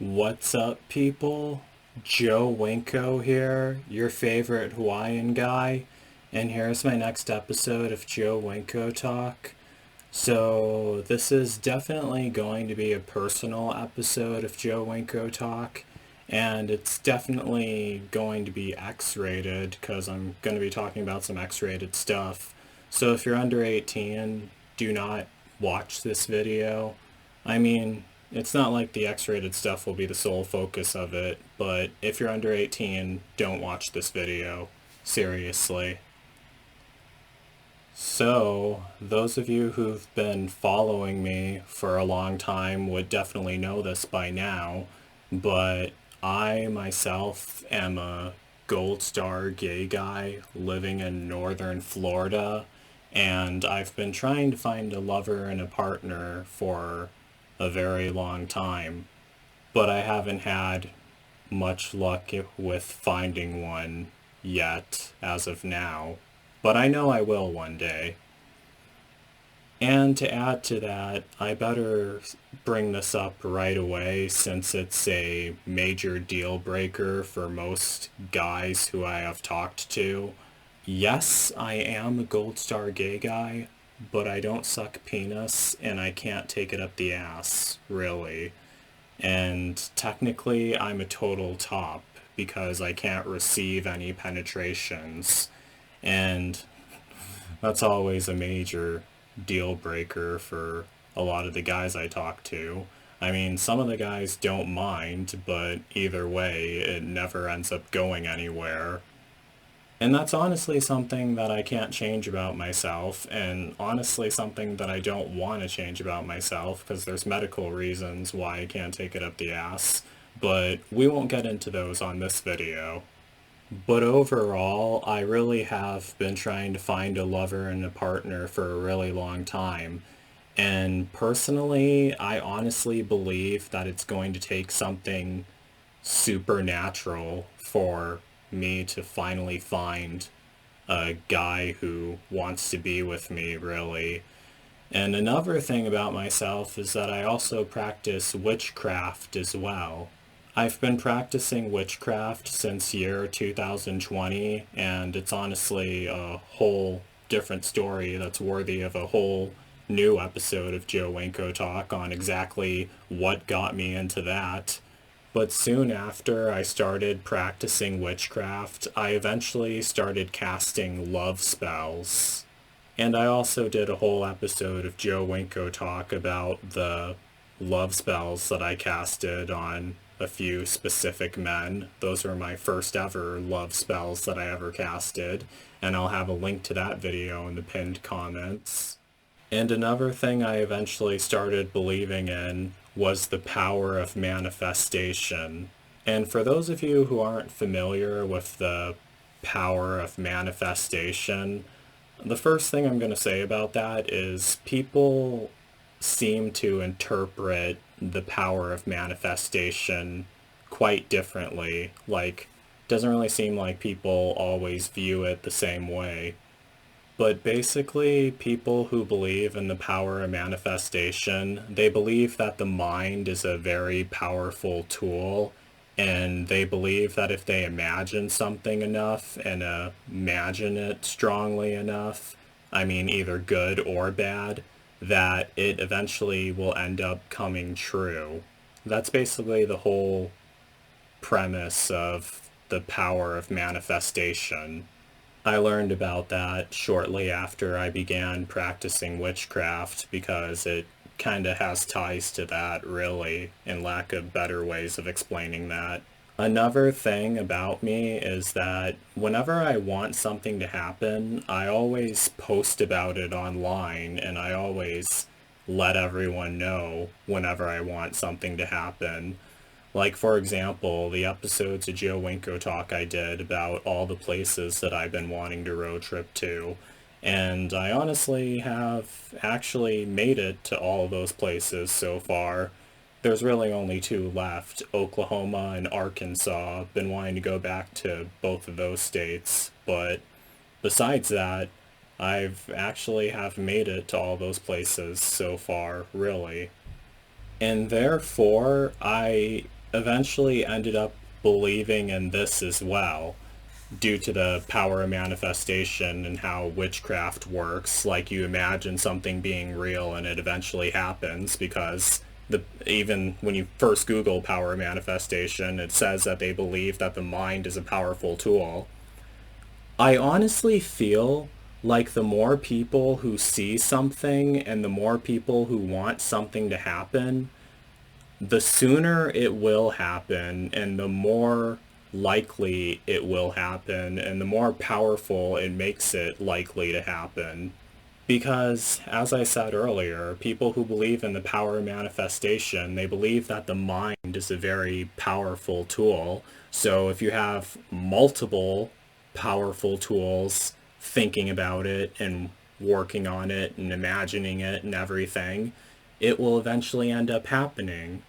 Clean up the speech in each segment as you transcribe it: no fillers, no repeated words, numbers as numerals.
What's up, people? Joe Winko here, your favorite Hawaiian guy, and here's my next episode of Joe Winko Talk. So, this is definitely going to be a personal episode of Joe Winko Talk, and it's definitely going to be X-rated because I'm going to be talking about some X-rated stuff. So, if you're under 18, do not watch this video. I mean, it's not like the X-rated stuff will be the sole focus of it, but if you're under 18, don't watch this video. Seriously. So, those of you who've been following me for a long time would definitely know this by now, but I myself am a Gold Star gay guy living in northern Florida, and I've been trying to find a lover and a partner for a very long time, but I haven't had much luck with finding one yet as of now. But I know I will one day. And to add to that, I better bring this up right away since it's a major deal breaker for most guys who I have talked to. Yes, I am a Gold Star gay guy, but I don't suck penis and I can't take it up the ass, really. And technically, I'm a total top because I can't receive any penetrations. And that's always a major deal breaker for a lot of the guys I talk to. I mean, some of the guys don't mind, but either way, it never ends up going anywhere. And that's honestly something that I can't change about myself, and honestly something that I don't want to change about myself, because there's medical reasons why I can't take it up the ass, but we won't get into those on this video. But overall, I really have been trying to find a lover and a partner for a really long time. And personally, I honestly believe that it's going to take something supernatural for me to finally find a guy who wants to be with me, really. And another thing about myself is that I also practice witchcraft as well. I've been practicing witchcraft since year 2020, and it's honestly a whole different story that's worthy of a whole new episode of Joe Winko Talk on exactly what got me into that. But soon after I started practicing witchcraft, I eventually started casting love spells. And I also did a whole episode of Joe Winko Talk about the love spells that I casted on a few specific men. Those were my first ever love spells that I ever casted, and I'll have a link to that video in the pinned comments. And another thing I eventually started believing in was the power of manifestation. And for those of you who aren't familiar with the power of manifestation, the first thing I'm going to say about that is people seem to interpret the power of manifestation quite differently. Like, doesn't really seem like people always view it the same way. But basically, people who believe in the power of manifestation, they believe that the mind is a very powerful tool, and they believe that if they imagine something enough and imagine it strongly enough, I mean either good or bad, that it eventually will end up coming true. That's basically the whole premise of the power of manifestation. I learned about that shortly after I began practicing witchcraft because it kind of has ties to that, really, in lack of better ways of explaining that. Another thing about me is that whenever I want something to happen, I always post about it online and I always let everyone know whenever I want something to happen. Like, for example, the episodes of Joe Winko Talk I did about all the places that I've been wanting to road trip to. And I honestly have actually made it to all of those places so far. There's really only two left, Oklahoma and Arkansas. I've been wanting to go back to both of those states. But besides that, I've actually have made it to all those places so far, really. And therefore, I eventually ended up believing in this as well, due to the power of manifestation and how witchcraft works. Like, you imagine something being real and it eventually happens, because even when you first Google power of manifestation, it says that they believe that the mind is a powerful tool. I honestly feel like the more people who see something and the more people who want something to happen, the sooner it will happen and the more likely it will happen and the more powerful it makes it likely to happen. Because, as I said earlier, people who believe in the power of manifestation, they believe that the mind is a very powerful tool. So if you have multiple powerful tools thinking about it and working on it and imagining it and everything, it will eventually end up happening.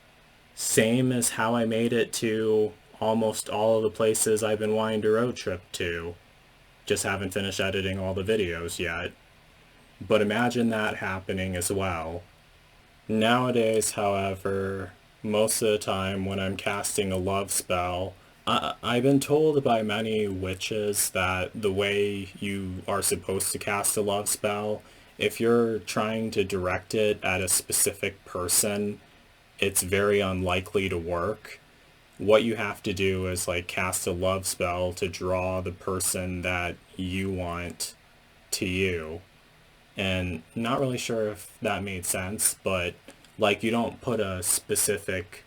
Same as how I made it to almost all of the places I've been wanting to road trip to. Just haven't finished editing all the videos yet. But imagine that happening as well. Nowadays, however, most of the time when I'm casting a love spell, I've been told by many witches that the way you are supposed to cast a love spell, if you're trying to direct it at a specific person, it's very unlikely to work. What you have to do is like cast a love spell to draw the person that you want to you. And not really sure if that made sense, but like, you don't put a specific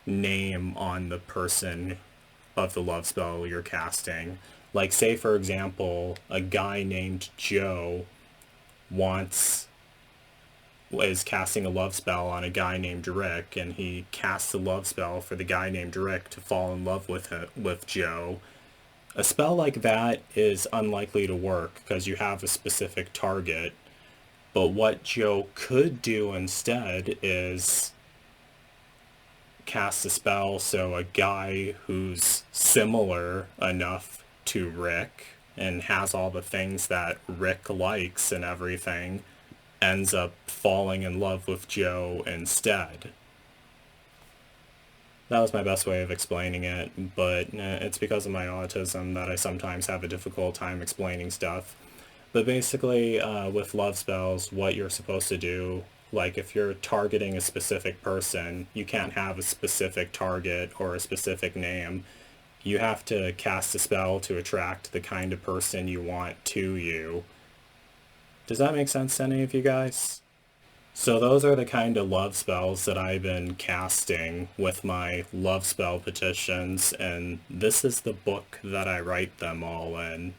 name on the person of the love spell you're casting. Like, say for example, a guy named Joe wants is casting a love spell on a guy named Rick, and he casts a love spell for the guy named Rick to fall in love with Joe. A spell like that is unlikely to work because you have a specific target. But what Joe could do instead is cast a spell so a guy who's similar enough to Rick and has all the things that Rick likes and everything ends up falling in love with Joe instead. That was my best way of explaining it, but it's because of my autism that I sometimes have a difficult time explaining stuff. But basically, with love spells, what you're supposed to do, like if you're targeting a specific person, you can't have a specific target or a specific name. You have to cast a spell to attract the kind of person you want to you. Does that make sense to any of you guys? So those are the kind of love spells that I've been casting with my love spell petitions, and this is the book that I write them all in.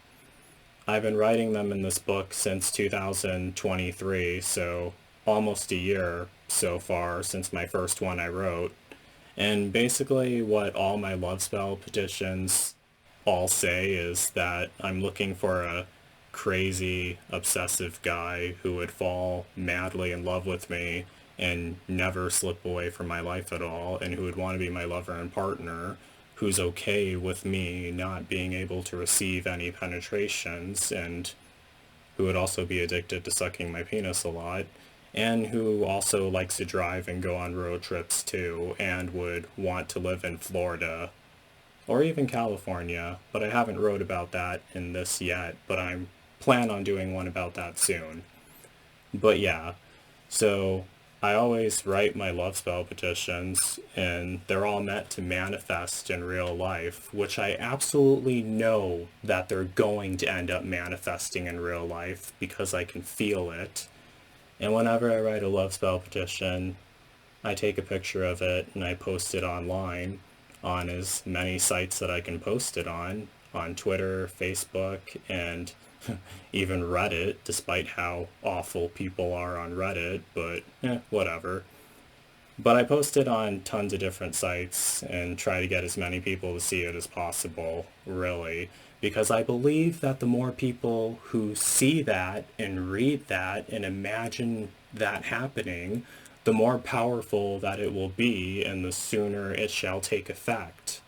I've been writing them in this book since 2023, so almost a year so far since my first one I wrote. And basically what all my love spell petitions all say is that I'm looking for a crazy, obsessive guy who would fall madly in love with me and never slip away from my life at all, and who would want to be my lover and partner, who's okay with me not being able to receive any penetrations, and who would also be addicted to sucking my penis a lot, and who also likes to drive and go on road trips too, and would want to live in Florida or even California, but I haven't wrote about that in this yet, but I'm plan on doing one about that soon. But yeah, so I always write my love spell petitions, and they're all meant to manifest in real life, which I absolutely know that they're going to end up manifesting in real life because I can feel it. And whenever I write a love spell petition, I take a picture of it and I post it online on as many sites that I can post it on Twitter, Facebook, and even Reddit, despite how awful people are on Reddit, but whatever. But I post it on tons of different sites and try to get as many people to see it as possible, really, because I believe that the more people who see that and read that and imagine that happening, the more powerful that it will be and the sooner it shall take effect.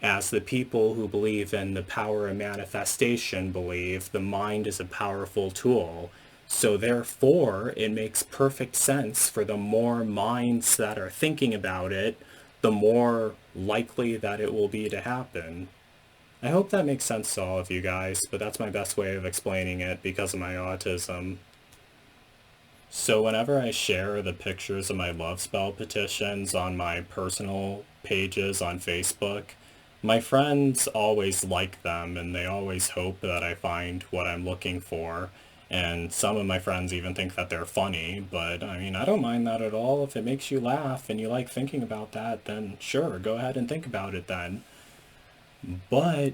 As the people who believe in the power of manifestation believe, the mind is a powerful tool. So therefore, it makes perfect sense for the more minds that are thinking about it, the more likely that it will be to happen. I hope that makes sense to all of you guys, but that's my best way of explaining it because of my autism. So whenever I share the pictures of my love spell petitions on my personal pages on Facebook, my friends always like them and they always hope that I find what I'm looking for. And some of my friends even think that they're funny, but I mean, I don't mind that at all. If it makes you laugh and you like thinking about that, then sure, go ahead and think about it then. But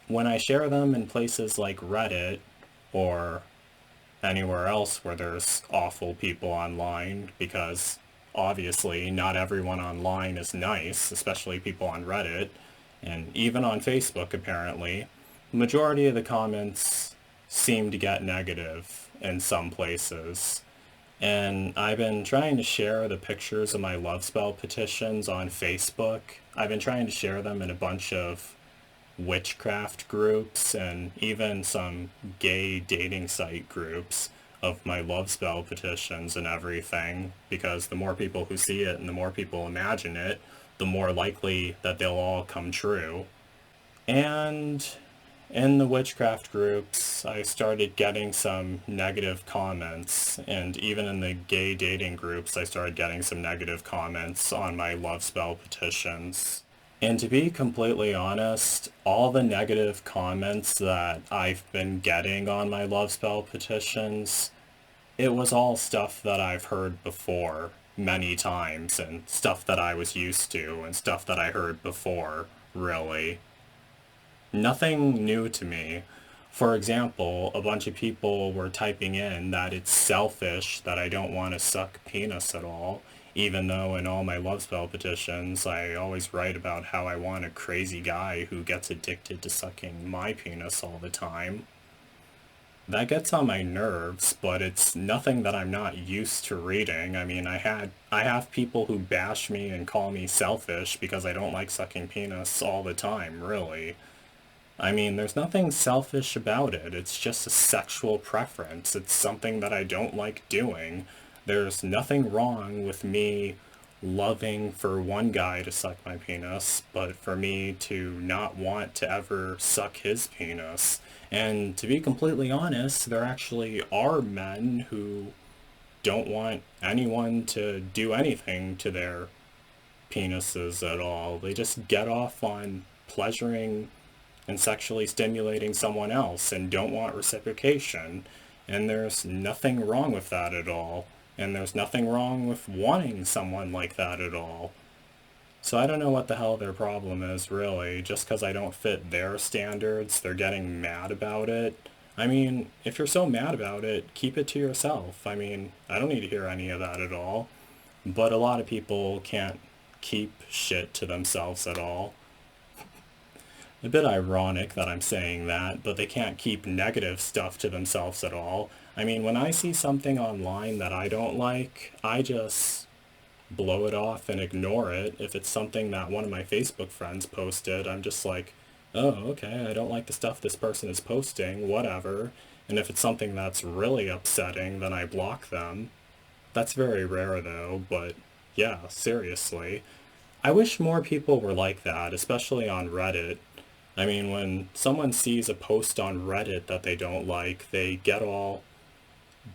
when I share them in places like Reddit or anywhere else where there's awful people online, because obviously not everyone online is nice, especially people on Reddit, and even on Facebook apparently, the majority of the comments seem to get negative in some places. And I've been trying to share the pictures of my love spell petitions on Facebook. I've been trying to share them in a bunch of witchcraft groups and even some gay dating site groups of my love spell petitions and everything, because the more people who see it and the more people imagine it, the more likely that they'll all come true. And in the witchcraft groups, I started getting some negative comments, and even in the gay dating groups, I started getting some negative comments on my love spell petitions. And to be completely honest, all the negative comments that I've been getting on my love spell petitions, it was all stuff that I've heard before many times, and stuff that I was used to, and stuff that I heard before, really. Nothing new to me. For example, a bunch of people were typing in that it's selfish that I don't want to suck penis at all, even though in all my love spell petitions I always write about how I want a crazy guy who gets addicted to sucking my penis all the time. That gets on my nerves, but it's nothing that I'm not used to reading. I mean, I have people who bash me and call me selfish because I don't like sucking penis all the time, really. I mean, there's nothing selfish about it. It's just a sexual preference. It's something that I don't like doing. There's nothing wrong with me loving for one guy to suck my penis, but for me to not want to ever suck his penis. And to be completely honest, there actually are men who don't want anyone to do anything to their penises at all. They just get off on pleasuring and sexually stimulating someone else and don't want reciprocation. And there's nothing wrong with that at all. And there's nothing wrong with wanting someone like that at all. So I don't know what the hell their problem is, really. Just because I don't fit their standards, they're getting mad about it. I mean, if you're so mad about it, keep it to yourself. I mean, I don't need to hear any of that at all. But a lot of people can't keep shit to themselves at all. A bit ironic that I'm saying that, but they can't keep negative stuff to themselves at all. I mean, when I see something online that I don't like, I just blow it off and ignore it. If it's something that one of my Facebook friends posted, I'm just like, oh, okay, I don't like the stuff this person is posting, whatever. And if it's something that's really upsetting, then I block them. That's very rare though, but yeah, seriously. I wish more people were like that, especially on Reddit. I mean, when someone sees a post on Reddit that they don't like, they get all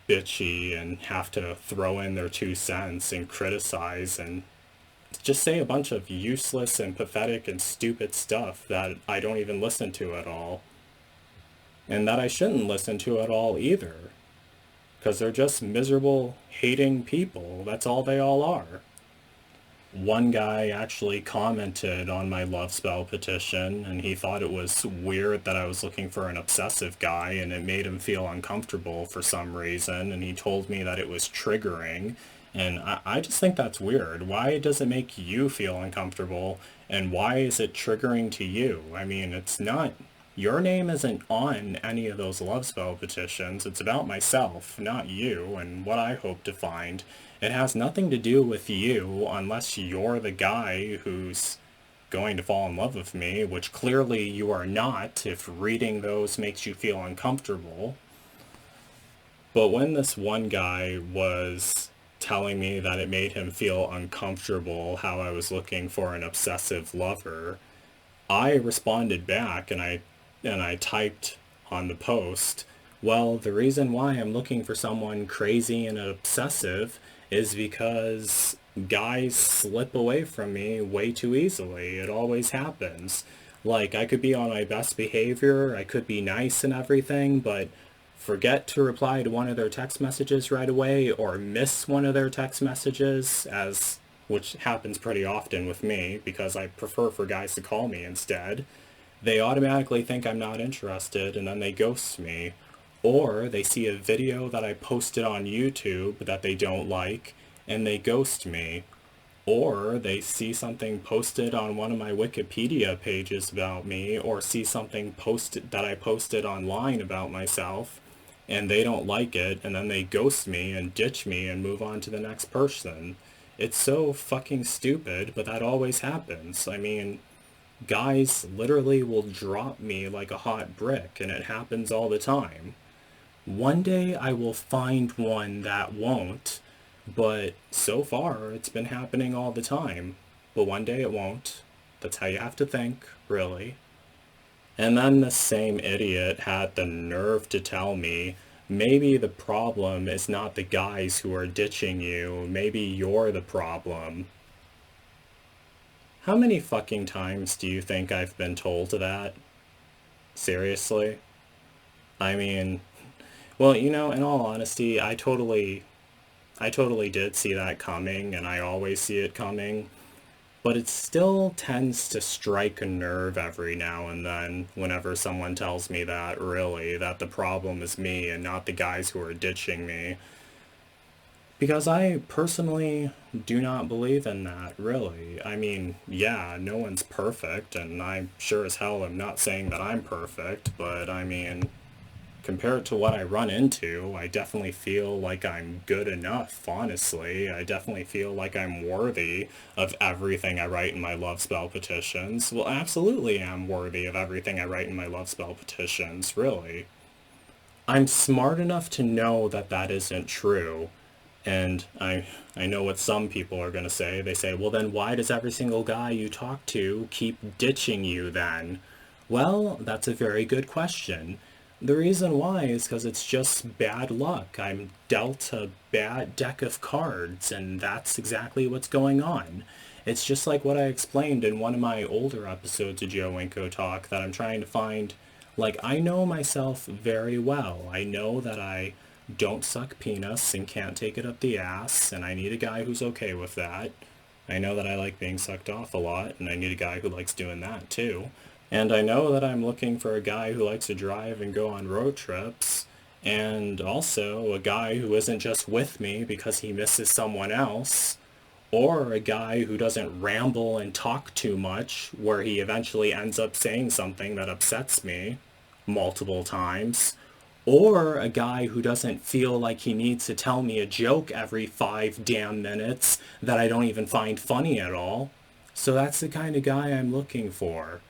bitchy and have to throw in their 2 cents and criticize and just say a bunch of useless and pathetic and stupid stuff that I don't even listen to at all. And that I shouldn't listen to at all either. Because they're just miserable, hating people. That's all they all are. One guy actually commented on my love spell petition, and he thought it was weird that I was looking for an obsessive guy, and it made him feel uncomfortable for some reason, and he told me that it was triggering, and I just think that's weird. Why does it make you feel uncomfortable, and why is it triggering to you? I mean, it's not... Your name isn't on any of those love spell petitions. It's about myself, not you, and what I hope to find. It has nothing to do with you unless you're the guy who's going to fall in love with me, which clearly you are not if reading those makes you feel uncomfortable. But when this one guy was telling me that it made him feel uncomfortable how I was looking for an obsessive lover, I responded back and I typed on the post, well, the reason why I'm looking for someone crazy and obsessive is because guys slip away from me way too easily. It always happens. Like, I could be on my best behavior, I could be nice and everything, but forget to reply to one of their text messages right away or miss one of their text messages, as which happens pretty often with me because I prefer for guys to call me instead. They automatically think I'm not interested and then they ghost me. Or they see a video that I posted on YouTube that they don't like and they ghost me. Or they see something posted on one of my Wikipedia pages about me, or see something posted that I posted online about myself, and they don't like it, and then they ghost me and ditch me and move on to the next person. It's so fucking stupid, but that always happens. I mean, guys literally will drop me like a hot brick, and it happens all the time. One day I will find one that won't, but so far it's been happening all the time. But one day it won't. That's how you have to think, really. And then the same idiot had the nerve to tell me, maybe the problem is not the guys who are ditching you, maybe you're the problem. How many fucking times do you think I've been told that? Seriously? I mean, well, in all honesty, I totally did see that coming, and I always see it coming, but it still tends to strike a nerve every now and then whenever someone tells me that, really, that the problem is me and not the guys who are ditching me. Because I personally do not believe in that, really. I mean, yeah, no one's perfect, and I sure as hell am not saying that I'm perfect, but I mean, compared to what I run into, I definitely feel like I'm good enough, honestly. I definitely feel like I'm worthy of everything I write in my love spell petitions. Well, absolutely am worthy of everything I write in my love spell petitions, really. I'm smart enough to know that that isn't true. And I know what some people are going to say. They say, well, then why does every single guy you talk to keep ditching you then? Well, that's a very good question. The reason why is because it's just bad luck. I'm dealt a bad deck of cards, and that's exactly what's going on. It's just like what I explained in one of my older episodes of Joe Winko Talk, that I'm trying to find, like, I know myself very well. I know that I don't suck penis and can't take it up the ass, and I need a guy who's okay with that. I know that I like being sucked off a lot, and I need a guy who likes doing that too. And I know that I'm looking for a guy who likes to drive and go on road trips, and also a guy who isn't just with me because he misses someone else, or a guy who doesn't ramble and talk too much, where he eventually ends up saying something that upsets me multiple times, or a guy who doesn't feel like he needs to tell me a joke every 5 damn minutes that I don't even find funny at all. So that's the kind of guy I'm looking for.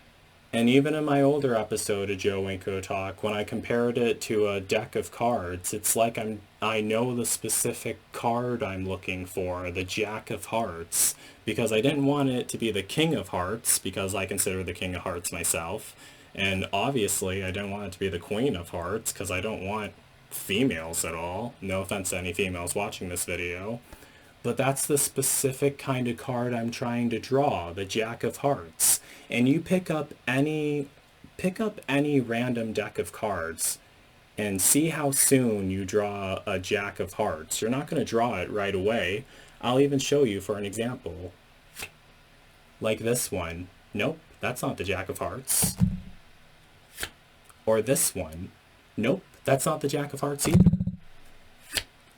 And even in my older episode of Joe Winko Talk, when I compared it to a deck of cards, it's like I know the specific card I'm looking for, the Jack of Hearts, because I didn't want it to be the King of Hearts, because I consider the King of Hearts myself. And obviously, I didn't want it to be the Queen of Hearts, because I don't want females at all. No offense to any females watching this video. But that's the specific kind of card I'm trying to draw, the Jack of Hearts. And you pick up any random deck of cards and see how soon you draw a Jack of Hearts. You're not going to draw it right away. I'll even show you for an example. Like this one. Nope, that's not the Jack of Hearts. Or this one. Nope, that's not the Jack of Hearts either.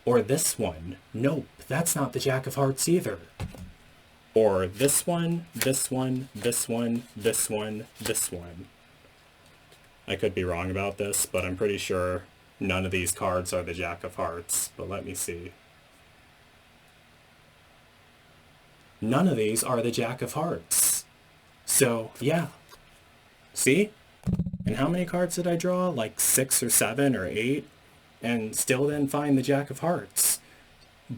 Or this one. Nope, that's not the Jack of Hearts either. Or this one, this one, this one, this one, this one. I could be wrong about this, but I'm pretty sure none of these cards are the Jack of Hearts. But let me see. None of these are the Jack of Hearts. So, yeah. See? And how many cards did I draw? Like 6 or 7 or 8? And still didn't find the Jack of Hearts.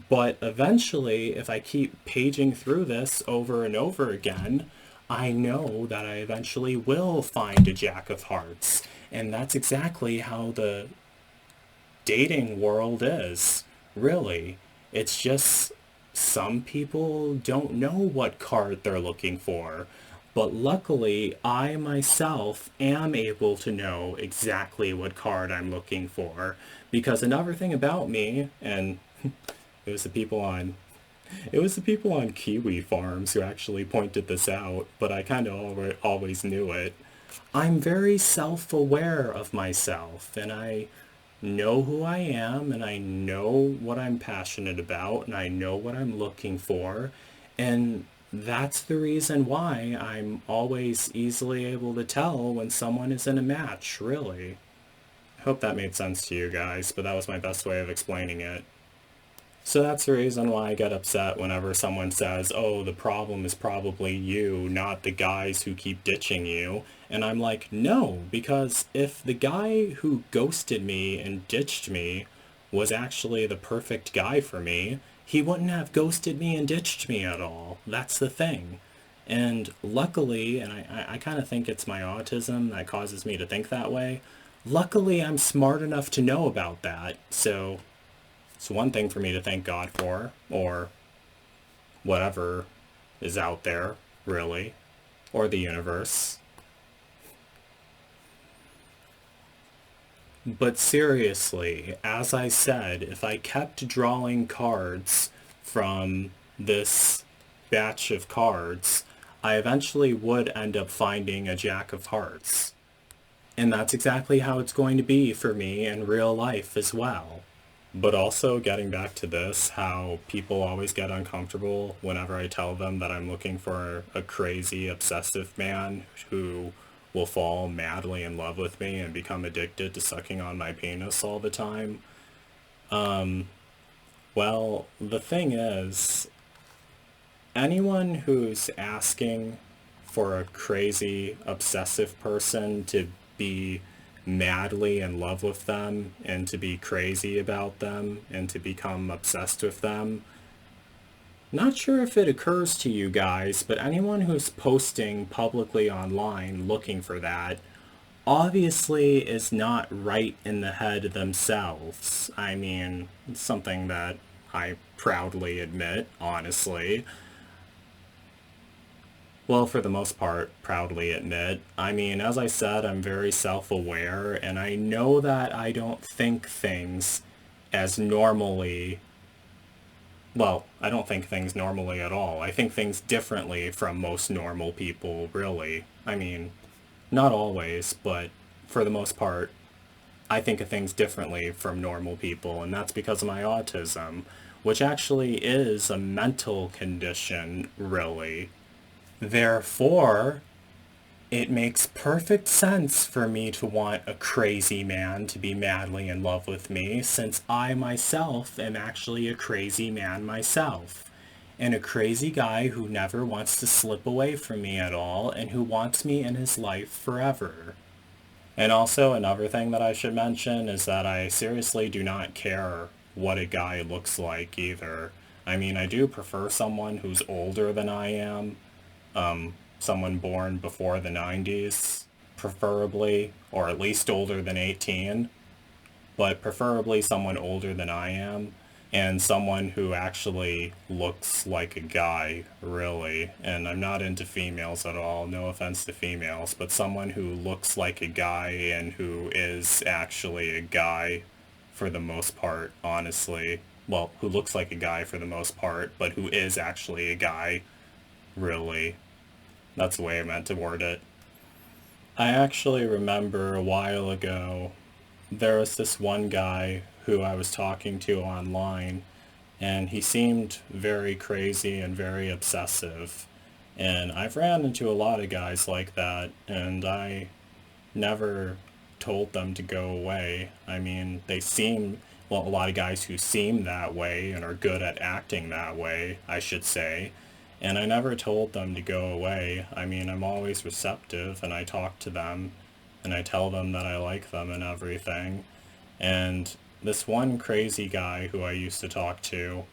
But eventually, if I keep paging through this over and over again, I know that I eventually will find a Jack of Hearts. And that's exactly how the dating world is, really. It's just some people don't know what card they're looking for. But luckily, I myself am able to know exactly what card I'm looking for. Because another thing about me, and it was the people on it was the people on Kiwi farms who actually pointed this out, but I kind of always knew it. I'm very self-aware of myself, and I know who I am, and I know what I'm passionate about, and I know what I'm looking for, and that's the reason why I'm always easily able to tell when someone is in a match, really. I hope that made sense to you guys, but that was my best way of explaining it. So that's the reason why I get upset whenever someone says, oh, the problem is probably you, not the guys who keep ditching you. And I'm like, no, because if the guy who ghosted me and ditched me was actually the perfect guy for me, he wouldn't have ghosted me and ditched me at all. That's the thing. And luckily, and I kind of think it's my autism that causes me to think that way, luckily I'm smart enough to know about that. So it's one thing for me to thank God for, or whatever is out there, really, or the universe. But seriously, as I said, if I kept drawing cards from this batch of cards, I eventually would end up finding a Jack of Hearts. And that's exactly how it's going to be for me in real life as well. But also getting back to this, how people always get uncomfortable whenever I tell them that I'm looking for a crazy, obsessive man who will fall madly in love with me and become addicted to sucking on my penis all the time. Well, the thing is, anyone who's asking for a crazy, obsessive person to be madly in love with them and to be crazy about them and to become obsessed with them. Not sure if it occurs to you guys, but anyone who's posting publicly online looking for that obviously is not right in the head themselves. I mean, it's something that I proudly admit, honestly. Well, for the most part, proudly admit. I mean, as I said, I'm very self-aware, and I know that I don't think things as normally. Well, I don't think things normally at all. I think things differently from most normal people, really. I mean, not always, but for the most part, I think of things differently from normal people, and that's because of my autism, which actually is a mental condition, really. Therefore, it makes perfect sense for me to want a crazy man to be madly in love with me, since I myself am actually a crazy man myself. And a crazy guy who never wants to slip away from me at all and who wants me in his life forever. And also, another thing that I should mention is that I seriously do not care what a guy looks like either. I mean, I do prefer someone who's older than I am, someone born before the 90s, preferably, or at least older than 18, but preferably someone older than I am, and someone who actually looks like a guy, really. And I'm not into females at all, no offense to females, but someone who looks like a guy and who is actually a guy for the most part, honestly. Well, who looks like a guy for the most part, but who is actually a guy, really. That's the way I meant to word it. I actually remember a while ago, there was this one guy who I was talking to online, and he seemed very crazy and very obsessive. And I've ran into a lot of guys like that, and I never told them to go away. I mean, they seem, well, a lot of guys who seem that way and are good at acting that way, I should say. And I never told them to go away. I mean, I'm always receptive and I talk to them and I tell them that I like them and everything. And this one crazy guy who I used to talk to,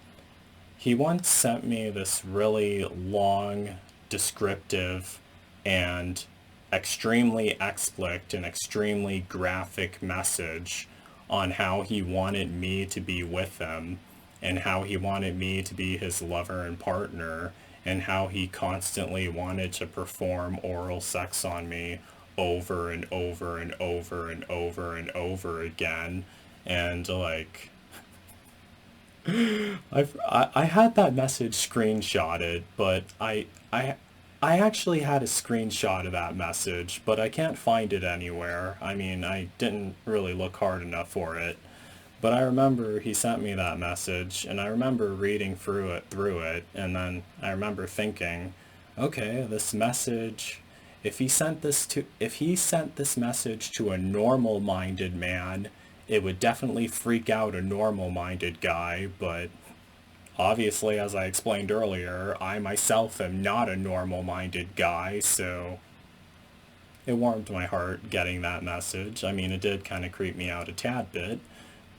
He once sent me this really long, descriptive, and extremely explicit and extremely graphic message on how he wanted me to be with him and how he wanted me to be his lover and partner and how he constantly wanted to perform oral sex on me over and over and over and over and over again. And like, I had that message screenshotted, but I actually had a screenshot of that message, but I can't find it anywhere. I mean, I didn't really look hard enough for it. But I remember he sent me that message, and I remember reading through it, and then I remember thinking, okay, this message, if he sent this message to a normal-minded man, it would definitely freak out a normal-minded guy, but obviously, as I explained earlier, I myself am not a normal-minded guy, so it warmed my heart getting that message. I mean, it did kind of creep me out a tad bit,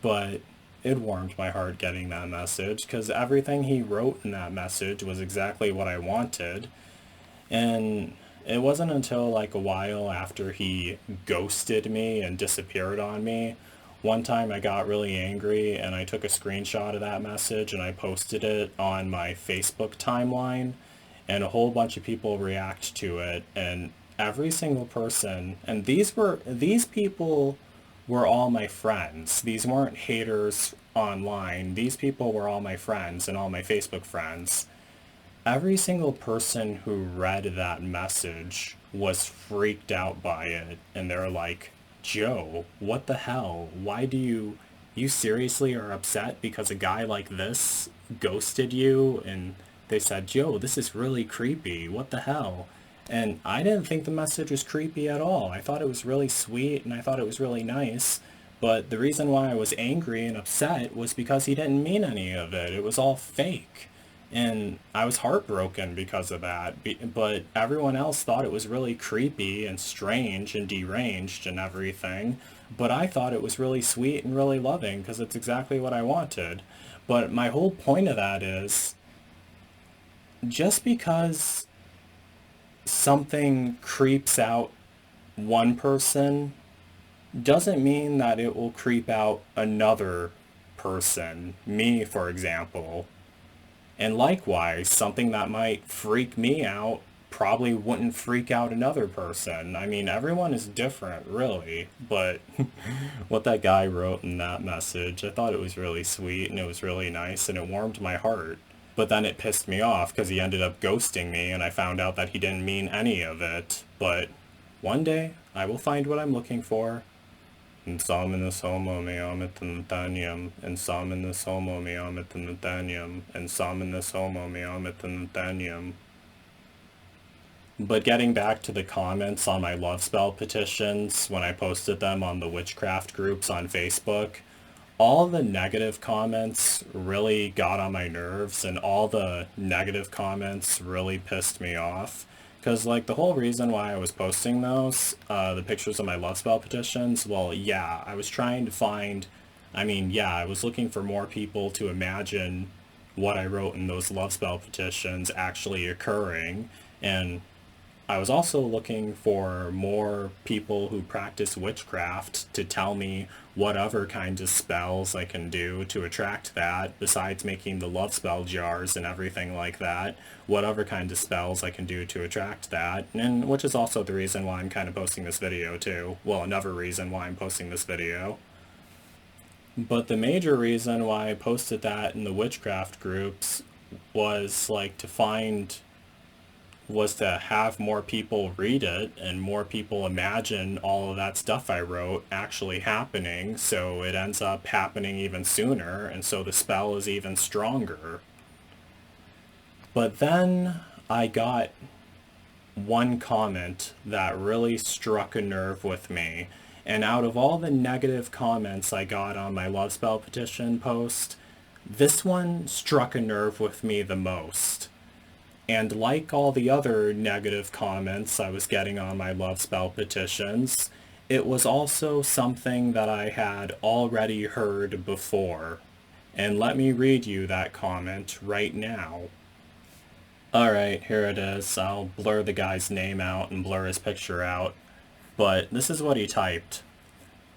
but it warmed my heart getting that message because everything he wrote in that message was exactly what I wanted. And it wasn't until like a while after he ghosted me and disappeared on me. One time I got really angry and I took a screenshot of that message and I posted it on my Facebook timeline, and a whole bunch of people react to it, and every single person, and these people were all my friends. These weren't haters online. These people were all my friends and all my Facebook friends. Every single person who read that message was freaked out by it, and they're like, Joe, what the hell? Why do you seriously are upset because a guy like this ghosted you? And they said, Joe, this is really creepy. What the hell? And I didn't think the message was creepy at all. I thought it was really sweet and I thought it was really nice. But the reason why I was angry and upset was because he didn't mean any of it. It was all fake. And I was heartbroken because of that. But everyone else thought it was really creepy and strange and deranged and everything. But I thought it was really sweet and really loving because it's exactly what I wanted. But my whole point of that is just because something creeps out one person doesn't mean that it will creep out another person. Me, for example. And likewise, something that might freak me out probably wouldn't freak out another person. I mean, everyone is different, really. But what that guy wrote in that message, I thought it was really sweet and it was really nice and it warmed my heart. But then it pissed me off because he ended up ghosting me and I found out that he didn't mean any of it. But one day, I will find what I'm looking for. And Samenes homo meamet Nathanium, and Samenes homo meamet Nathanium, and Samenes homo meamet Nathanium. But getting back to the comments on my love spell petitions, when I posted them on the witchcraft groups on Facebook, all the negative comments really got on my nerves, and all the negative comments really pissed me off. Because, like, the whole reason why I was posting those, the pictures of my love spell petitions, well, yeah, I was trying to find, I mean, yeah, I was looking for more people to imagine what I wrote in those love spell petitions actually occurring, and I was also looking for more people who practice witchcraft to tell me what other kinds of spells I can do to attract that, besides making the love spell jars and everything like that, what other kinds of spells I can do to attract that, and which is also the reason why I'm kind of posting this video too. Well, another reason why I'm posting this video. But the major reason why I posted that in the witchcraft groups was like was to have more people read it and more people imagine all of that stuff I wrote actually happening, so it ends up happening even sooner, and so the spell is even stronger. But then I got one comment that really struck a nerve with me, and out of all the negative comments I got on my love spell petition post, this one struck a nerve with me the most. And like all the other negative comments I was getting on my love spell petitions, it was also something that I had already heard before. And let me read you that comment right now. Alright, here it is. I'll blur the guy's name out and blur his picture out. But this is what he typed.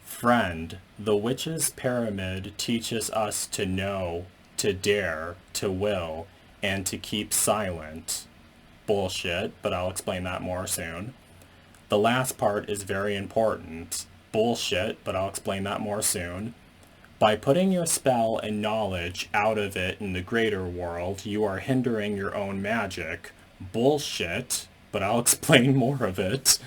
Friend, the witch's pyramid teaches us to know, to dare, to will, and to keep silent. Bullshit, but I'll explain that more soon. The last part is very important. Bullshit, but I'll explain that more soon. By putting your spell and knowledge out of it in the greater world, you are hindering your own magic. Bullshit, but I'll explain more of it.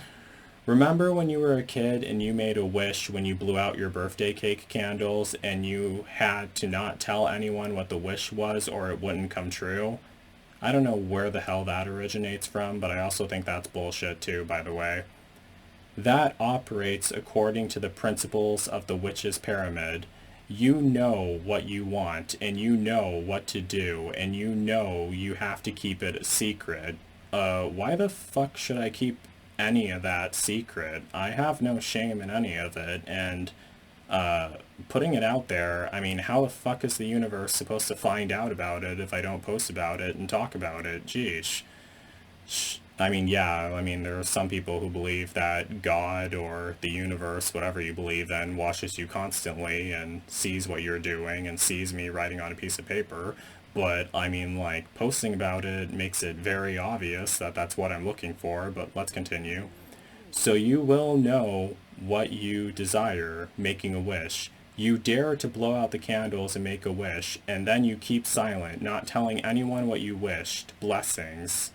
Remember when you were a kid and you made a wish when you blew out your birthday cake candles and you had to not tell anyone what the wish was or it wouldn't come true? I don't know where the hell that originates from, but I also think that's bullshit too, by the way. That operates according to the principles of the witch's pyramid. You know what you want, and you know what to do, and you know you have to keep it a secret. Why the fuck should I keep any of that secret? I have no shame in any of it, and putting it out there, I mean, how the fuck is the universe supposed to find out about it if I don't post about it and talk about it? Jeez. I mean, yeah, I mean, there are some people who believe that God or the universe, whatever you believe in, watches you constantly and sees what you're doing and sees me writing on a piece of paper. But, I mean, like, posting about it makes it very obvious that that's what I'm looking for, but let's continue. So you will know what you desire, making a wish. You dare to blow out the candles and make a wish, and then you keep silent, not telling anyone what you wished. Blessings.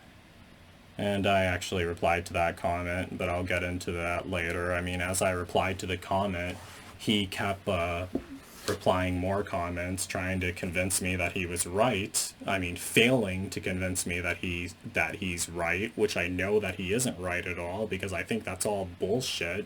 And I actually replied to that comment, but I'll get into that later. I mean, as I replied to the comment, he kept replying more comments, trying to convince me that he was right. I mean, failing to convince me that he's right, which I know that he isn't right at all, because I think that's all bullshit.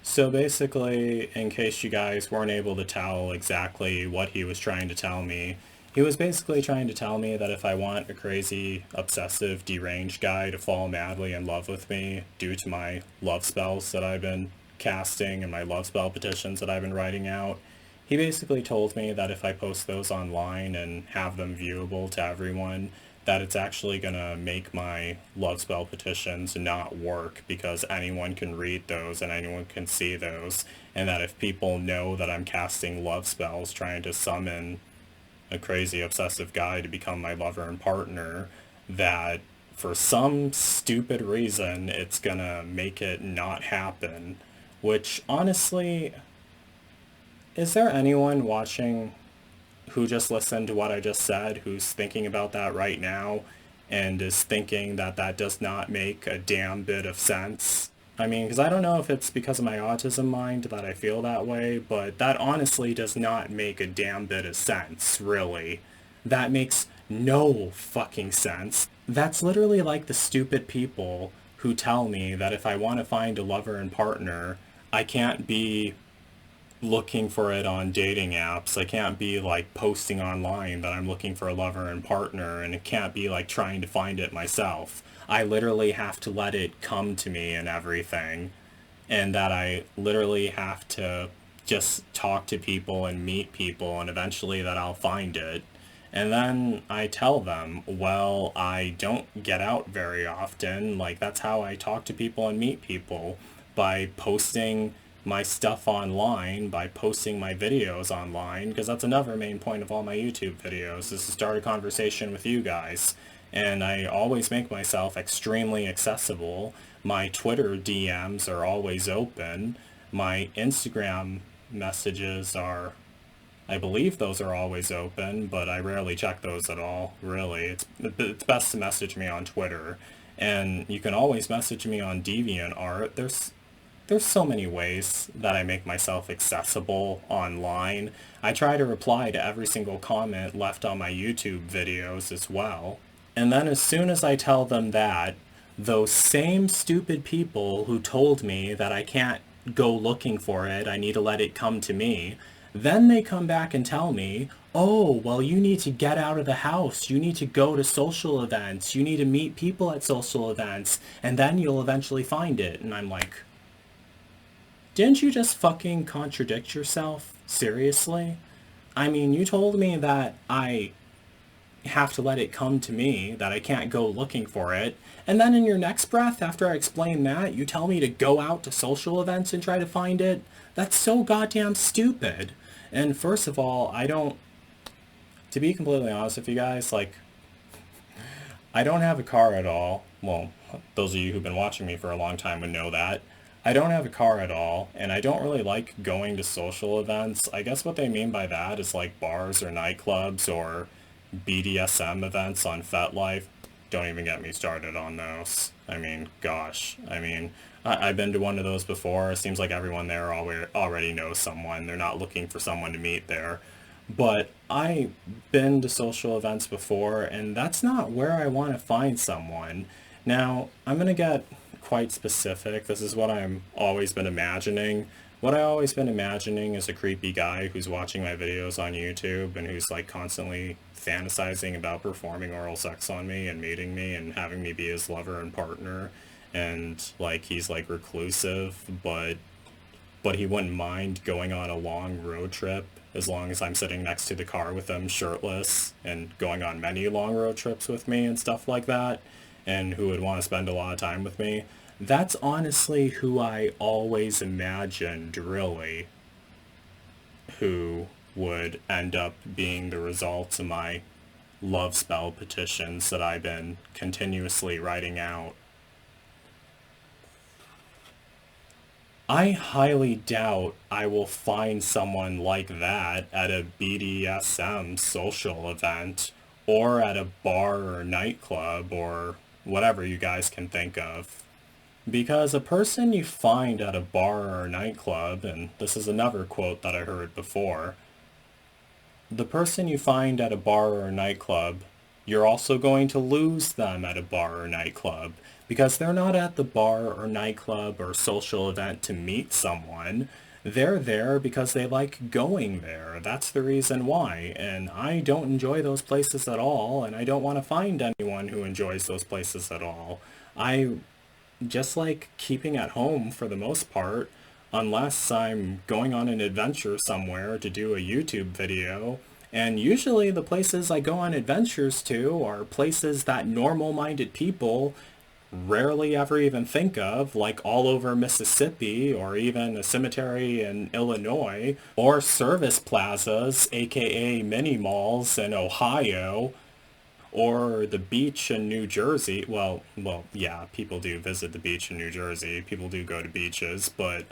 So basically, in case you guys weren't able to tell exactly what he was trying to tell me, he was basically trying to tell me that if I want a crazy, obsessive, deranged guy to fall madly in love with me due to my love spells that I've been casting and my love spell petitions that I've been writing out, he basically told me that if I post those online and have them viewable to everyone, that it's actually going to make my love spell petitions not work because anyone can read those and anyone can see those, and that if people know that I'm casting love spells trying to summon a crazy obsessive guy to become my lover and partner, that for some stupid reason it's gonna make it not happen. Which, honestly, is there anyone watching who just listened to what I just said who's thinking about that right now and is thinking that that does not make a damn bit of sense? I mean, because I don't know if it's because of my autism mind that I feel that way, but that honestly does not make a damn bit of sense, really. That makes no fucking sense. That's literally like the stupid people who tell me that if I want to find a lover and partner, I can't be looking for it on dating apps. I can't be like posting online that I'm looking for a lover and partner, and it can't be like trying to find it myself. I literally have to let it come to me and everything, and that I literally have to just talk to people and meet people, and eventually that I'll find it. And then I tell them, well, I don't get out very often. Like, that's how I talk to people and meet people, by posting my stuff online, by posting my videos online, because that's another main point of all my YouTube videos, is to start a conversation with you guys. And I always make myself extremely accessible. My Twitter DMs are always open. My Instagram messages are, I believe those are always open, but I rarely check those at all, really. It's best to message me on Twitter. And you can always message me on DeviantArt. There's so many ways that I make myself accessible online. I try to reply to every single comment left on my YouTube videos as well. And then as soon as I tell them that, those same stupid people who told me that I can't go looking for it, I need to let it come to me, then they come back and tell me, oh, well, you need to get out of the house, you need to go to social events, you need to meet people at social events, and then you'll eventually find it. And I'm like, didn't you just fucking contradict yourself? Seriously? I mean, you told me that I have to let it come to me, that I can't go looking for it. And then in your next breath, after I explain that, you tell me to go out to social events and try to find it. That's so goddamn stupid. And first of all, I don't, to be completely honest with you guys, like, I don't have a car at all. Well, those of you who've been watching me for a long time would know that. I don't have a car at all, and I don't really like going to social events. I guess what they mean by that is like bars or nightclubs or BDSM events on FetLife. Don't even get me started on those. I mean, gosh. I mean, I've been to one of those before. It seems like everyone there already knows someone. They're not looking for someone to meet there. But I've been to social events before, and that's not where I want to find someone. Now, I'm going to get quite specific. This is what I'm always been imagining. What I always been imagining is a creepy guy who's watching my videos on YouTube and who's like constantly fantasizing about performing oral sex on me and meeting me and having me be his lover and partner. And like he's like reclusive, but he wouldn't mind going on a long road trip as long as I'm sitting next to the car with him shirtless and going on many long road trips with me and stuff like that, and who would want to spend a lot of time with me. That's honestly who I always imagined, really, who would end up being the result of my love spell petitions that I've been continuously writing out. I highly doubt I will find someone like that at a BDSM social event or at a bar or nightclub or whatever you guys can think of. Because a person you find at a bar or nightclub, and this is another quote that I heard before, the person you find at a bar or nightclub, you're also going to lose them at a bar or nightclub because they're not at the bar or nightclub or social event to meet someone. They're there because they like going there. That's the reason why. And I don't enjoy those places at all, and I don't want to find anyone who enjoys those places at all. I just like keeping at home for the most part, unless I'm going on an adventure somewhere to do a YouTube video. And usually the places I go on adventures to are places that normal-minded people rarely ever even think of, like all over Mississippi, or even a cemetery in Illinois, or service plazas, aka mini malls in Ohio, or the beach in New Jersey. Yeah, people do visit the beach in New Jersey. People do go to beaches, but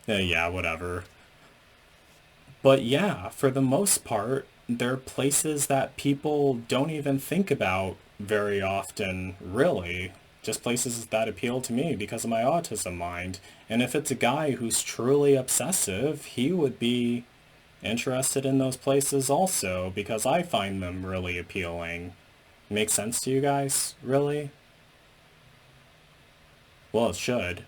yeah, whatever. But yeah, for the most part, they're places that people don't even think about very often, really. Just places that appeal to me because of my autism mind. And if it's a guy who's truly obsessive, he would be interested in those places also because I find them really appealing. Make sense to you guys? Really? Well, it should.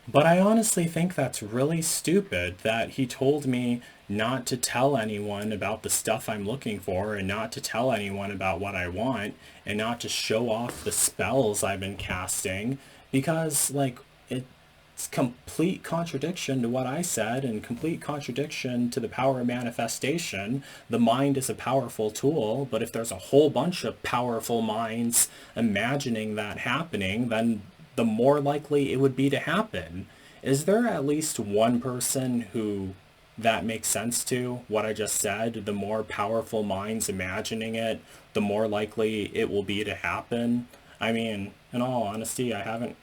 But I honestly think that's really stupid that he told me not to tell anyone about the stuff I'm looking for and not to tell anyone about what I want and not to show off the spells I've been casting because, like, it's complete contradiction to what I said and complete contradiction to the power of manifestation. The mind is a powerful tool, but if there's a whole bunch of powerful minds imagining that happening, then the more likely it would be to happen. Is there at least one person who that makes sense to, what I just said? The more powerful minds imagining it, the more likely it will be to happen. I mean, in all honesty, I'm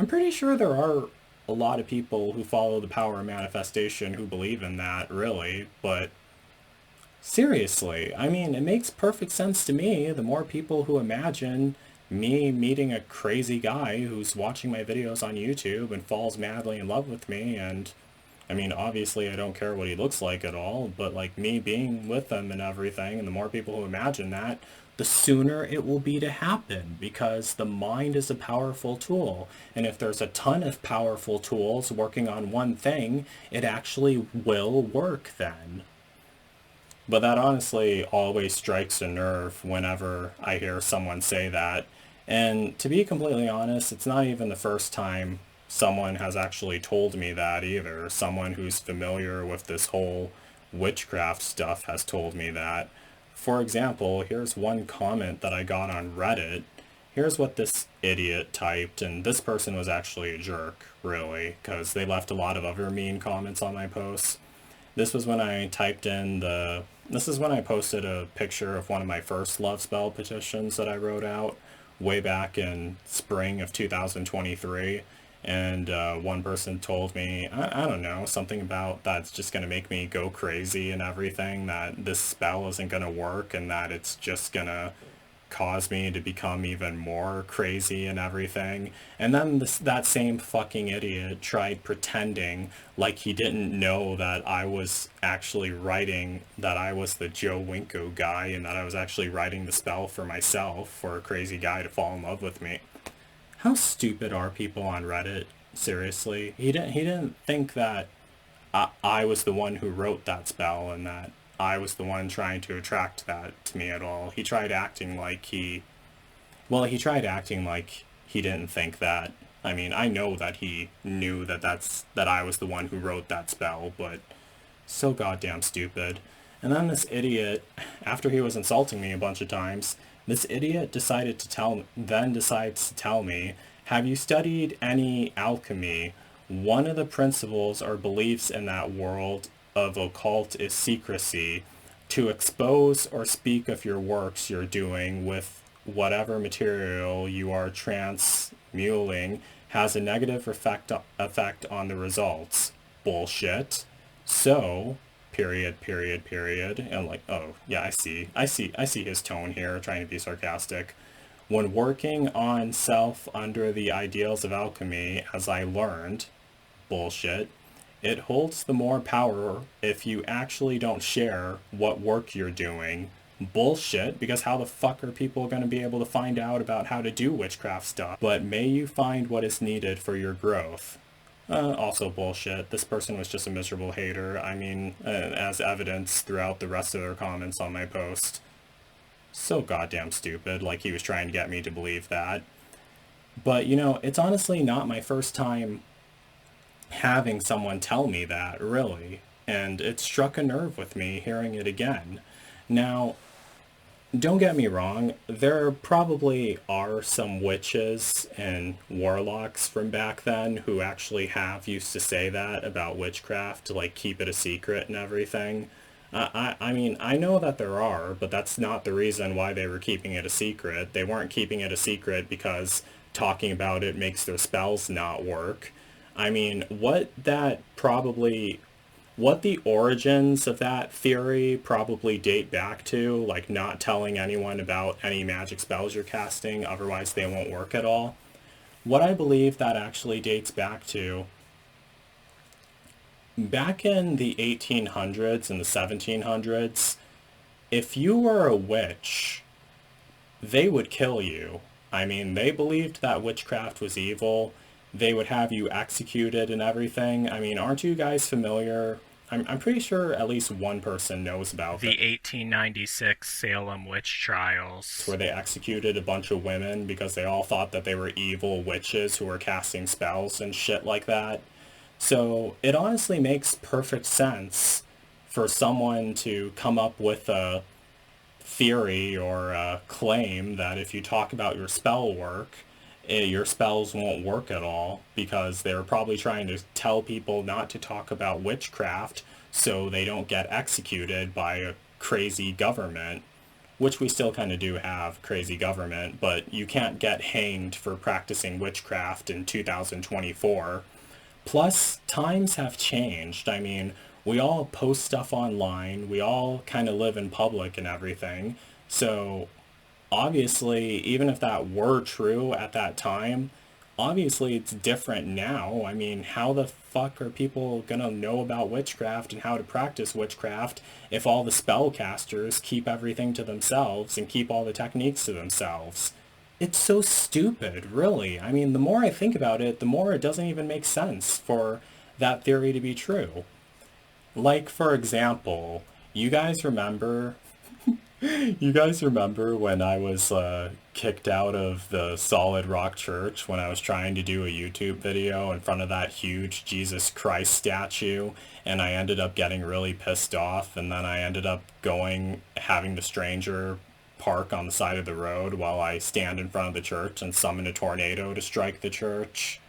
pretty sure there are a lot of people who follow the power of manifestation who believe in that, really, but seriously, I mean, it makes perfect sense to me. The more people who imagine me meeting a crazy guy who's watching my videos on YouTube and falls madly in love with me, and I mean, obviously I don't care what he looks like at all, but like me being with him and everything, and the more people who imagine that, the sooner it will be to happen because the mind is a powerful tool. And if there's a ton of powerful tools working on one thing, it actually will work then. But that honestly always strikes a nerve whenever I hear someone say that. And to be completely honest, it's not even the first time someone has actually told me that either. Someone who's familiar with this whole witchcraft stuff has told me that. For example, here's one comment that I got on Reddit. Here's what this idiot typed, and this person was actually a jerk, really, because they left a lot of other mean comments on my posts. This was when I typed in the... This is when I posted a picture of one of my first love spell petitions that I wrote out way back in spring of 2023. And one person told me, I don't know, something about that's just going to make me go crazy and everything, that this spell isn't going to work and that it's just going to cause me to become even more crazy and everything. And then that same fucking idiot tried pretending like he didn't know that I was actually writing, that I was the Joe Winko guy and that I was actually writing the spell for myself for a crazy guy to fall in love with me. How stupid are people on Reddit? Seriously, he didn't think that I was the one who wrote that spell and that I was the one trying to attract that to me at all. He tried acting like he tried acting like he didn't think that. I mean, I know that he knew that I was the one who wrote that spell, but so goddamn stupid. And then this idiot, after he was insulting me a bunch of times, this idiot decides to tell me, have you studied any alchemy? One of the principles or beliefs in that world of occult is secrecy. To expose or speak of your works you're doing with whatever material you are transmuting has a negative effect on the results. Bullshit. So, period. And like, oh, yeah, I see his tone here, trying to be sarcastic. When working on self under the ideals of alchemy, as I learned, bullshit, it holds the more power if you actually don't share what work you're doing. Bullshit, because how the fuck are people going to be able to find out about how to do witchcraft stuff? But may you find what is needed for your growth. Also bullshit. This person was just a miserable hater. I mean, as evidence throughout the rest of their comments on my post. So goddamn stupid, like he was trying to get me to believe that. But, you know, it's honestly not my first time having someone tell me that, really. And it struck a nerve with me hearing it again. Now, don't get me wrong, there probably are some witches and warlocks from back then who actually have used to say that about witchcraft, to like keep it a secret and everything. I mean, I know that there are, but that's not the reason why they were keeping it a secret. They weren't keeping it a secret because talking about it makes their spells not work. I mean, what the origins of that theory probably date back to, like not telling anyone about any magic spells you're casting, otherwise they won't work at all. What I believe that actually dates back to, back in the 1800s and the 1700s, if you were a witch, they would kill you. I mean, they believed that witchcraft was evil. They would have you executed and everything. I mean, aren't you guys familiar? I'm pretty sure at least one person knows about the 1896 Salem witch trials, where they executed a bunch of women because they all thought that they were evil witches who were casting spells and shit like that. So it honestly makes perfect sense for someone to come up with a theory or a claim that if you talk about your spell work, your spells won't work at all, because they're probably trying to tell people not to talk about witchcraft so they don't get executed by a crazy government, which we still kind of do have, crazy government, but you can't get hanged for practicing witchcraft in 2024. Plus, times have changed. I mean, we all post stuff online, we all kind of live in public and everything, so obviously, even if that were true at that time, obviously it's different now. I mean, how the fuck are people gonna know about witchcraft and how to practice witchcraft if all the spellcasters keep everything to themselves and keep all the techniques to themselves? It's so stupid, really. I mean, the more I think about it, the more it doesn't even make sense for that theory to be true. Like, for example, you guys remember You guys remember when I was kicked out of the Solid Rock Church when I was trying to do a YouTube video in front of that huge Jesus Christ statue, and I ended up getting really pissed off, and then I ended up having the stranger park on the side of the road while I stand in front of the church and summon a tornado to strike the church?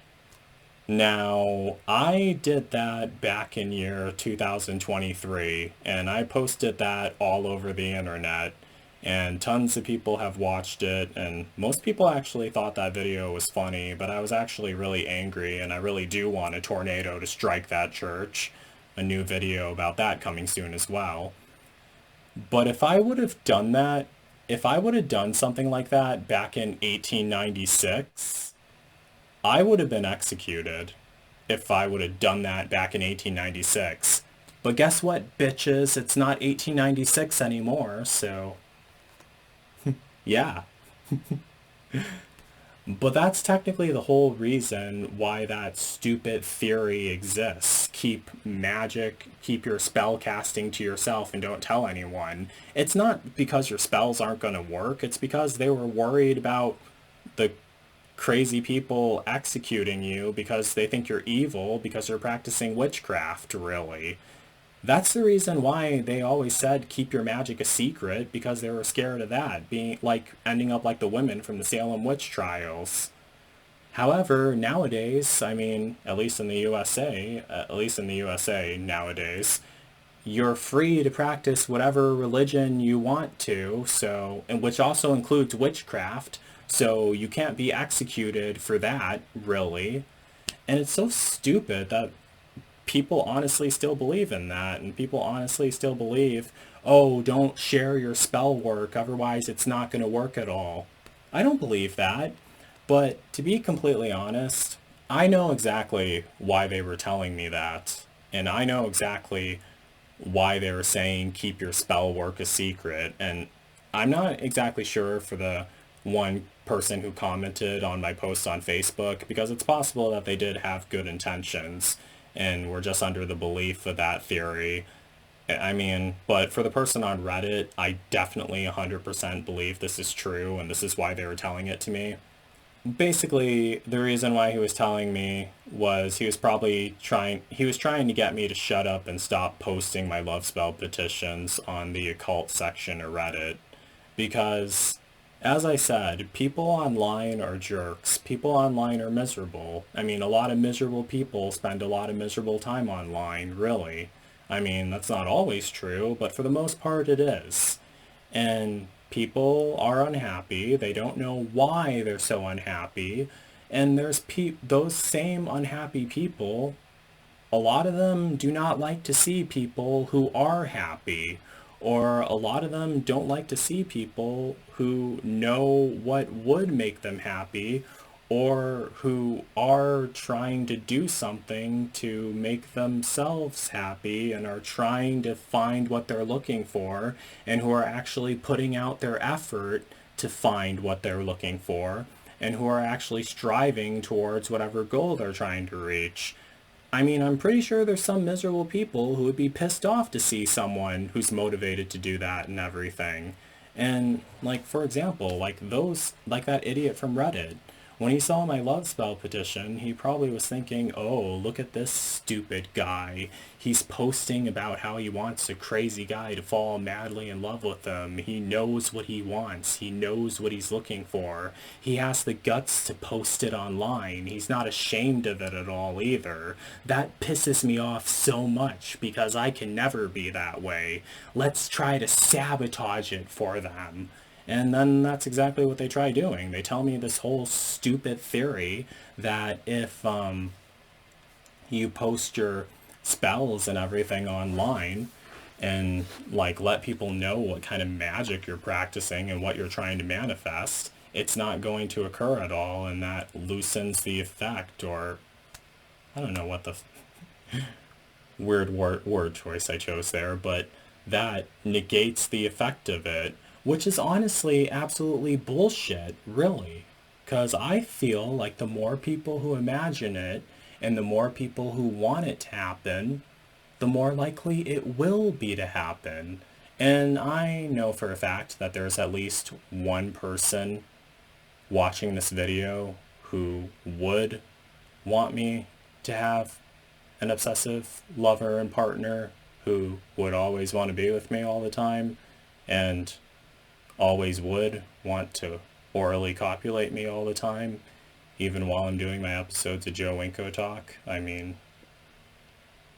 Now, I did that back in year 2023, and I posted that all over the internet, and tons of people have watched it, and most people actually thought that video was funny, but I was actually really angry, and I really do want a tornado to strike that church. A new video about that coming soon as well. But if I would have done that, if I would have done something like that back in 1896, I would have been executed if I would have done that back in 1896. But guess what, bitches? It's not 1896 anymore, so yeah. But that's technically the whole reason why that stupid theory exists. Keep your spell casting to yourself and don't tell anyone. It's not because your spells aren't going to work, it's because they were worried about the crazy people executing you because they think you're evil because you're practicing witchcraft, really. That's the reason why they always said keep your magic a secret, because they were scared of that, being like ending up like the women from the Salem witch trials. However, nowadays, I mean, at least in the USA nowadays, you're free to practice whatever religion you want to, so, and which also includes witchcraft, so you can't be executed for that, really. And it's so stupid that people honestly still believe in that, and people honestly still believe, oh, don't share your spell work, otherwise it's not going to work at all. I don't believe that, but to be completely honest, I know exactly why they were telling me that, and I know exactly why they were saying keep your spell work a secret, and I'm not exactly sure for the one person who commented on my post on Facebook, because it's possible that they did have good intentions and were just under the belief of that theory. I mean, but for the person on Reddit, I definitely 100% believe this is true, and this is why they were telling it to me. Basically, the reason why he was telling me was he was trying to get me to shut up and stop posting my love spell petitions on the occult section of Reddit. Because, as I said, people online are jerks. People online are miserable. I mean, a lot of miserable people spend a lot of miserable time online, really. I mean, that's not always true, but for the most part it is. And people are unhappy. They don't know why they're so unhappy. And those same unhappy people, a lot of them do not like to see people who are happy, or a lot of them don't like to see people who know what would make them happy, or who are trying to do something to make themselves happy and are trying to find what they're looking for, and who are actually putting out their effort to find what they're looking for, and who are actually striving towards whatever goal they're trying to reach. I mean, I'm pretty sure there's some miserable people who would be pissed off to see someone who's motivated to do that and everything. And, like, for example, like that idiot from Reddit. When he saw my love spell petition, he probably was thinking, oh, look at this stupid guy. He's posting about how he wants a crazy guy to fall madly in love with him. He knows what he wants. He knows what he's looking for. He has the guts to post it online. He's not ashamed of it at all either. That pisses me off so much because I can never be that way. Let's try to sabotage it for them. And then that's exactly what they try doing. They tell me this whole stupid theory that if you post your spells and everything online and like let people know what kind of magic you're practicing and what you're trying to manifest, it's not going to occur at all, and that loosens the effect, or I don't know what the weird word choice I chose there, but that negates the effect of it, which is honestly absolutely bullshit, really. Because I feel like the more people who imagine it and the more people who want it to happen, the more likely it will be to happen. And I know for a fact that there's at least one person watching this video who would want me to have an obsessive lover and partner who would always want to be with me all the time and always would want to orally copulate me all the time, even while I'm doing my episodes of Joe Winko talk. I mean,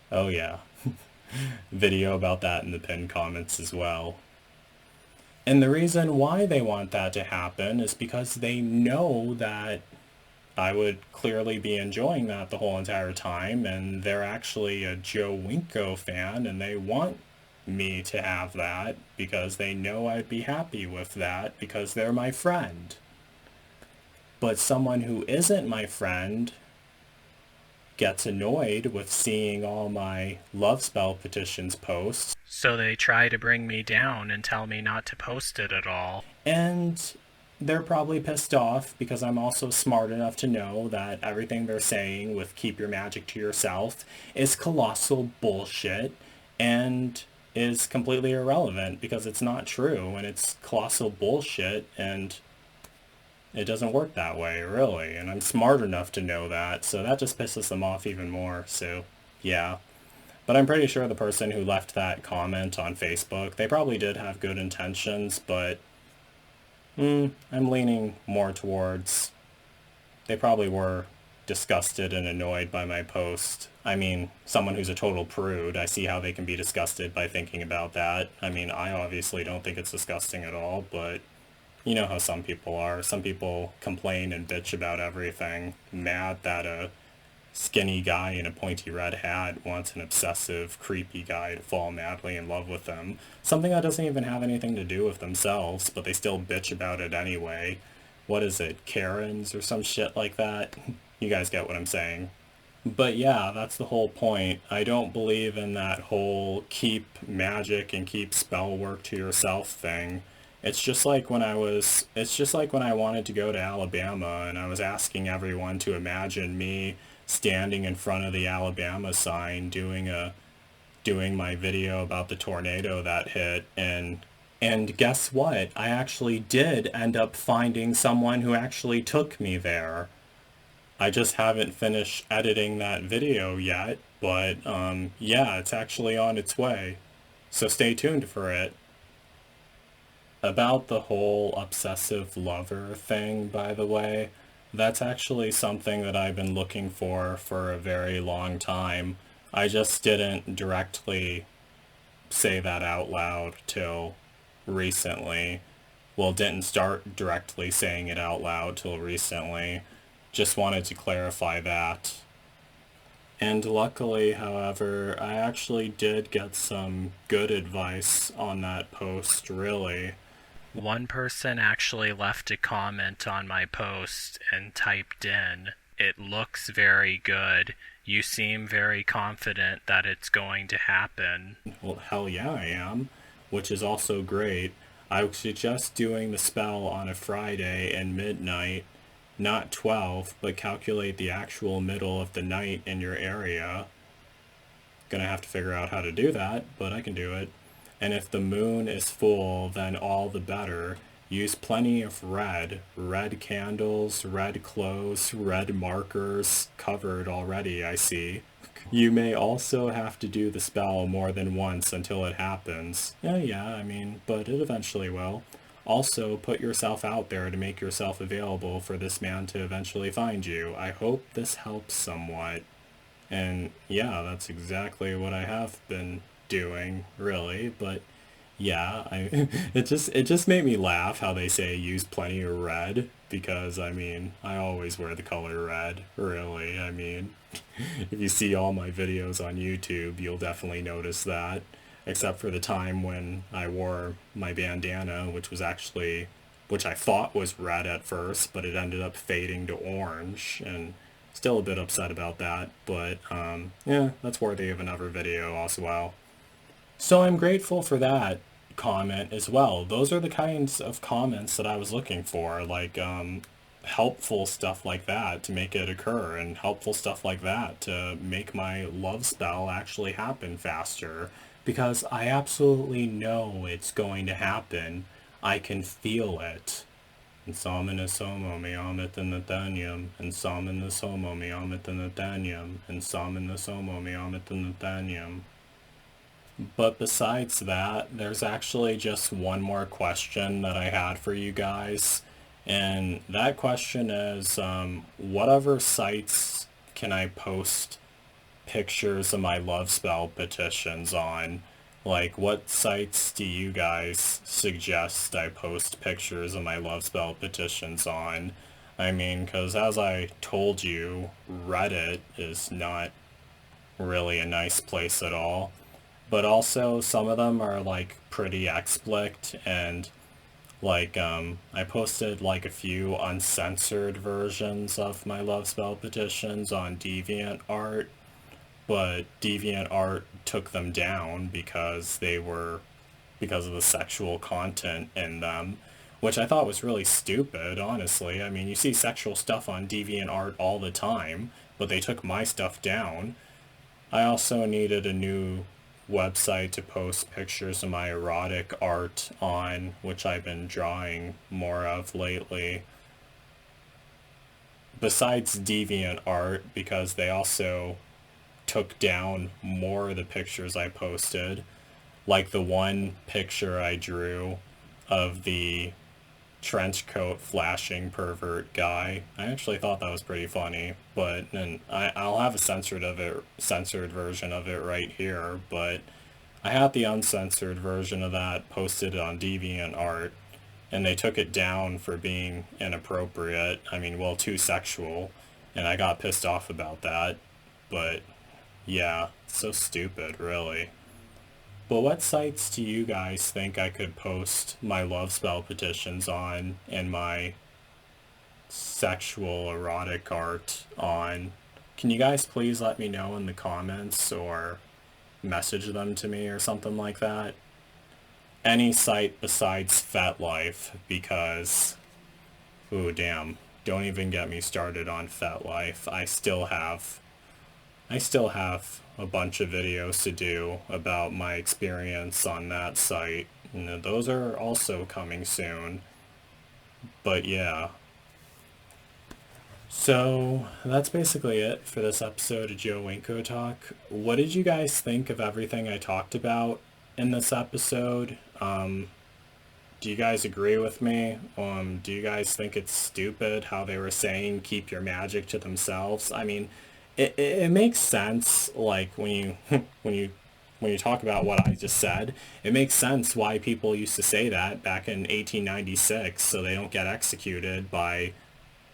oh yeah. Video about that in the pinned comments as well. And the reason why they want that to happen is because they know that I would clearly be enjoying that the whole entire time, and they're actually a Joe Winko fan, and they want me to have that because they know I'd be happy with that because they're my friend. But someone who isn't my friend gets annoyed with seeing all my love spell petitions posts, so they try to bring me down and tell me not to post it at all. And they're probably pissed off because I'm also smart enough to know that everything they're saying with keep your magic to yourself is colossal bullshit and is completely irrelevant because it's not true and it's colossal bullshit and it doesn't work that way, really. And I'm smart enough to know that, so that just pisses them off even more, so yeah. But I'm pretty sure the person who left that comment on Facebook, they probably did have good intentions, but I'm leaning more towards they probably were disgusted and annoyed by my post. I mean, someone who's a total prude, I see how they can be disgusted by thinking about that. I mean, I obviously don't think it's disgusting at all, but you know how some people are. Some people complain and bitch about everything, mad that a skinny guy in a pointy red hat wants an obsessive, creepy guy to fall madly in love with them. Something that doesn't even have anything to do with themselves, but they still bitch about it anyway. What is it, Karens or some shit like that? You guys get what I'm saying. But yeah, that's the whole point. I don't believe in that whole keep magic and keep spell work to yourself thing. It's just like when I wanted to go to Alabama and I was asking everyone to imagine me standing in front of the Alabama sign doing my video about the tornado that hit, and guess what? I actually did end up finding someone who actually took me there. I just haven't finished editing that video yet, but yeah, it's actually on its way. So stay tuned for it. About the whole obsessive lover thing, by the way, that's actually something that I've been looking for a very long time. I just didn't directly say that out loud till recently. Well, didn't start directly saying it out loud till recently. Just wanted to clarify that. And luckily, however, I actually did get some good advice on that post, really. One person actually left a comment on my post and typed in, "It looks very good. You seem very confident that it's going to happen." Well, hell yeah, I am, which is also great. I would suggest doing the spell on a Friday and midnight, not 12, but calculate the actual middle of the night in your area. Gonna have to figure out how to do that, but I can do it. And if the moon is full, then all the better. Use plenty of red candles, red clothes, red markers, covered already, I see. You may also have to do the spell more than once until it happens. Yeah, I mean, but it eventually will. Also, put yourself out there to make yourself available for this man to eventually find you. I hope this helps somewhat. And yeah, that's exactly what I have been doing, really. But yeah, it just made me laugh how they say use plenty of red, because I mean, I always wear the color red, really. I mean, if you see all my videos on YouTube, you'll definitely notice that, except for the time when I wore my bandana, which I thought was red at first, but it ended up fading to orange, and still a bit upset about that, but yeah, that's worthy of another video as well. So I'm grateful for that comment as well. Those are the kinds of comments that I was looking for, like helpful stuff like that to make it occur, and helpful stuff like that to make my love spell actually happen faster. because I absolutely know it's going to happen. I can feel it. And Saminus homo meomit in Nathanium, and Saminus homo meomit in Nathanium, and Saminus homo meomit in Nathanium. But besides that, there's actually just one more question that I had for you guys. And that question is, whatever sites can I post pictures of my love spell petitions on? Like, what sites do you guys suggest I post pictures of my love spell petitions on? I mean, because as I told you, Reddit is not really a nice place at all. But also, some of them are, like, pretty explicit, and, like, I posted, like, a few uncensored versions of my love spell petitions on DeviantArt, but DeviantArt took them down because of the sexual content in them, which I thought was really stupid, honestly. I mean, you see sexual stuff on DeviantArt all the time, but they took my stuff down. I also needed a new website to post pictures of my erotic art on, which I've been drawing more of lately. Besides DeviantArt, because they also took down more of the pictures I posted, like the one picture I drew of the trench coat flashing pervert guy. I actually thought that was pretty funny, but and I'll have a censored version of it right here, but I had the uncensored version of that posted on DeviantArt, and they took it down for being inappropriate. I mean, well, too sexual, and I got pissed off about that, but yeah, so stupid, really. But what sites do you guys think I could post my love spell petitions on and my sexual erotic art on? Can you guys please let me know in the comments or message them to me or something like that? Any site besides FetLife, because, ooh, damn, don't even get me started on FetLife. I still have a bunch of videos to do about my experience on that site. And those are also coming soon. But yeah. So that's basically it for this episode of Joe Winko Talk. What did you guys think of everything I talked about in this episode? Do you guys agree with me? Do you guys think it's stupid how they were saying keep your magic to themselves? I mean, it makes sense, like when you when you talk about what I just said, it makes sense why people used to say that back in 1896, so they don't get executed by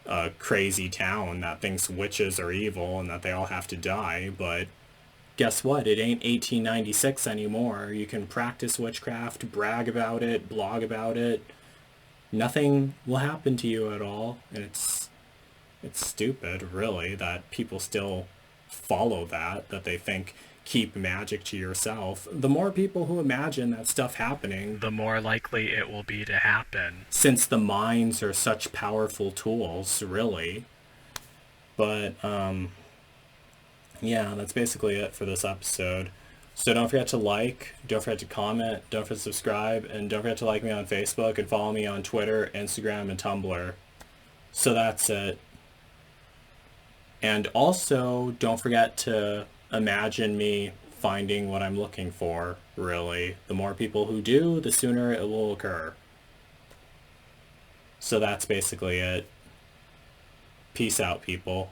a crazy town that thinks witches are evil and that they all have to die. But guess what? It ain't 1896 anymore. You can practice witchcraft, brag about it, blog about it. Nothing will happen to you at all, and it's stupid, really, that people still follow that they think keep magic to yourself. The more people who imagine that stuff happening, the more likely it will be to happen, since the minds are such powerful tools, really. But, yeah, that's basically it for this episode. So don't forget to like, don't forget to comment, don't forget to subscribe, and don't forget to like me on Facebook and follow me on Twitter, Instagram, and Tumblr. So that's it. And also, don't forget to imagine me finding what I'm looking for, really. The more people who do, the sooner it will occur. So that's basically it. Peace out, people.